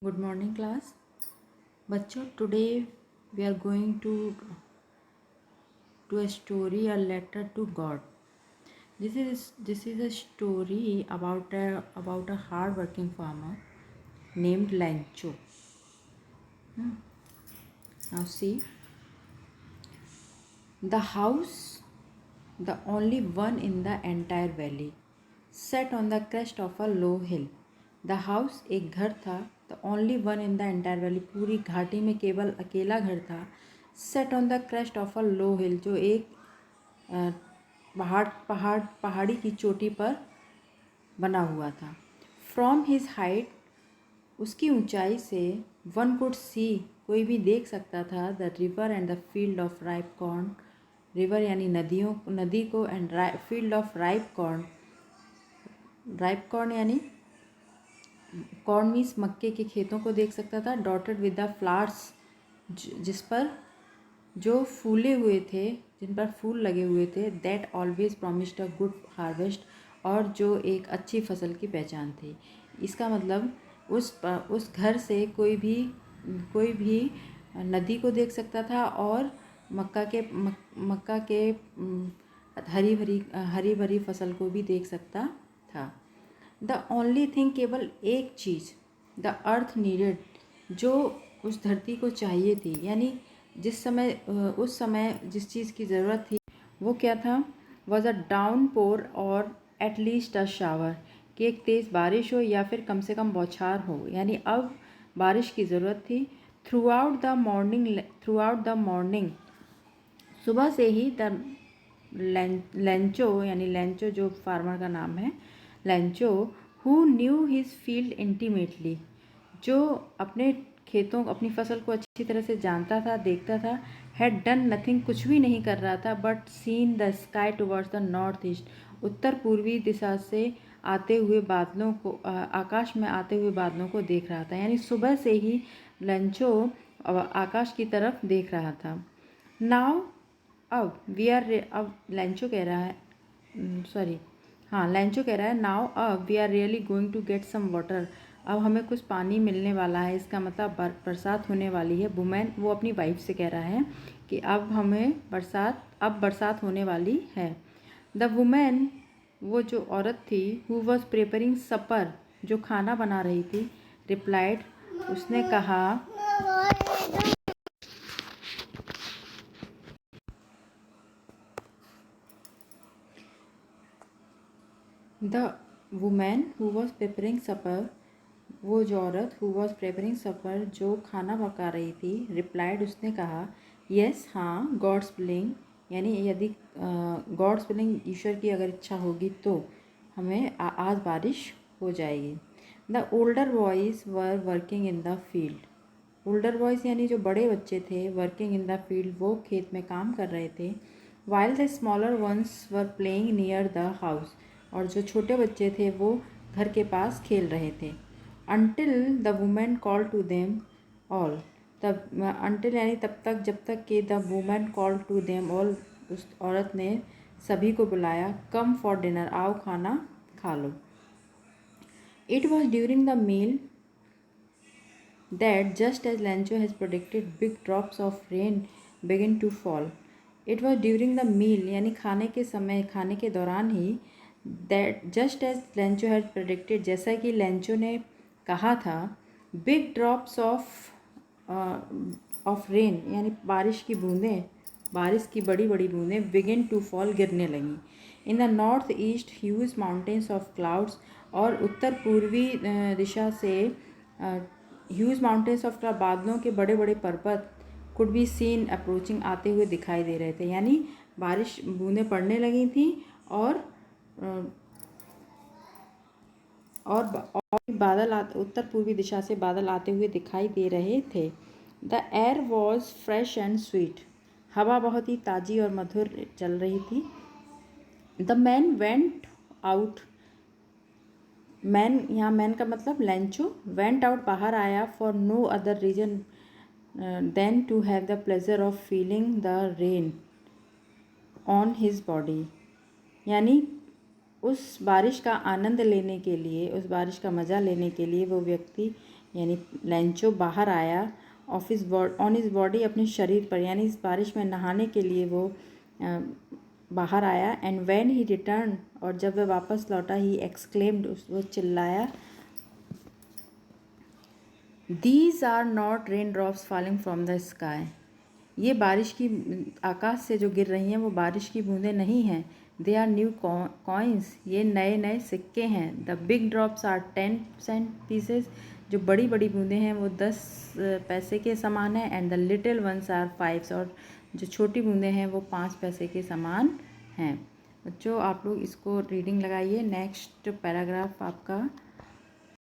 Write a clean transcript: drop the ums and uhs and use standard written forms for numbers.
Good morning class. बच्चों, today we are going to a story, a letter to God. This is a story about a hard working farmer named Lancho. Now see, the house, the only one in the entire valley, set on the crest of a low hill. The house, एक घर था, the only one in the entire valley, पूरी घाटी में केवल अकेला घर था, set on the crest of a low hill, जो एक पहाड़ी की चोटी पर बना हुआ था. From his height, उसकी ऊंचाई से वन कुड सी, कोई भी देख सकता था, the river and the field of ripe corn. River यानी नदी को, and field of ripe corn. Ripe corn यानी कॉर्न मीन्स मक्के के खेतों को देख सकता था. डॉटेड विद द फ्लावर्स, जिस पर जो फूले हुए थे, जिन पर फूल लगे हुए थे. That always promised a good harvest, और जो एक अच्छी फसल की पहचान थी. इसका मतलब उस घर से कोई भी नदी को देख सकता था और मक्का के हरी भरी फसल को भी देख सकता था. द ओनली थिंग, केवल एक चीज़, द अर्थ नीडेड, जो उस धरती को चाहिए थी, यानी उस समय जिस चीज़ की ज़रूरत थी वो क्या था, वॉज अ डाउन पोर और एट लीस्ट अ शावर, कि एक तेज़ बारिश हो या फिर कम से कम बौछार हो. यानी अब बारिश की ज़रूरत थी. थ्रू आउट द मॉर्निंग, सुबह से ही द लेंचो, यानी लेंचो जो फार्मर का नाम है, Lencho, who knew his field intimately, जो अपने खेतों, अपनी फसल को अच्छी तरह से जानता था, देखता था. हैड डन नथिंग, कुछ भी नहीं कर रहा था, but seen the sky towards the north east, उत्तर पूर्वी दिशा से आते हुए बादलों को, आकाश में आते हुए बादलों को देख रहा था. यानी सुबह से ही लेंचो आकाश की तरफ देख रहा था. नाउ, अब लेंचो कह रहा है, लेंचो कह रहा है, नाउ अब we are really going to get some water, अब हमें कुछ पानी मिलने वाला है. इसका मतलब बरसात होने वाली है. वुमेन, वो अपनी वाइफ से कह रहा है कि अब बरसात होने वाली है. द वुमेन, वो जो औरत थी, हु वॉज प्रिपेयरिंग सपर, जो खाना बना रही थी, रिप्लाइड, उसने कहा, the women who was preparing supper, वो जो औरत हु वॉज प्रिपेयरिंग सपर, जो खाना पका रही थी, रिप्लाइड, उसने कहा, यस, हाँ, गॉड्स विलिंग, यानी यदि गॉड्स विलिंग, ईश्वर की अगर इच्छा होगी तो हमें आज बारिश हो जाएगी. The older boys were working in the field. Older boys यानी जो बड़े बच्चे थे, वर्किंग इन द फील्ड, वो खेत में काम कर रहे थे. While the smaller ones were playing near the house, और जो छोटे बच्चे थे वो घर के पास खेल रहे थे. Until the women call to them all, तब अनटिल यानी तब तक, जब तक कि the women call to them all, उस औरत ने सभी को बुलाया, कम फॉर डिनर, आओ खाना खा लो. It was during the meal that just as Lancho has predicted, big drops of rain begin to fall. It was during the meal, यानी खाने के समय, खाने के दौरान ही, that just as Lancho had predicted, जैसा कि लेंचो ने कहा था, big drops of rain, यानी बारिश की बूंदें, बारिश की बड़ी बड़ी बूंदें, begin to fall, गिरने लगीं. In the north east huge mountains of clouds, और उत्तर पूर्वी दिशा से ह्यूज माउंटेन्स ऑफ क्लाउड, बादलों के बड़े बड़े पर्वत, कुड बी सीन अप्रोचिंग, आते हुए दिखाई दे रहे थे. यानी बारिश बूंदें पड़ने लगी थी और बादल उत्तर पूर्वी दिशा से बादल आते हुए दिखाई दे रहे थे. The air was fresh and sweet, हवा बहुत ही ताज़ी और मधुर चल रही थी. The man went out, man, यहाँ मैन का मतलब लेंचो, वेंट आउट, बाहर आया, for no other reason than to have the pleasure of feeling the rain on his body, यानी उस बारिश का आनंद लेने के लिए, उस बारिश का मज़ा लेने के लिए वो व्यक्ति यानी लेंचो बाहर आया, ऑन हिज बॉडी अपने शरीर पर, यानी इस बारिश में नहाने के लिए वो बाहर आया। एंड व्हेन ही रिटर्न, और जब वह वापस लौटा, ही एक्सक्लेम्ड, वो चिल्लाया, these are not raindrops falling from the sky. ये बारिश की, आकाश से जो गिर रही हैं वो बारिश की बूंदें नहीं हैं। दे आर न्यू कॉइन्स, ये नए नए सिक्के हैं। The big drops are 10 pieces, जो बड़ी बड़ी बूंदें हैं वो 10 पैसे के समान है। And the little ones are 5, और जो छोटी बूंदें हैं वो 5 पैसे के समान हैं। बच्चों, आप लोग इसको रीडिंग लगाइए। नेक्स्ट पैराग्राफ आपका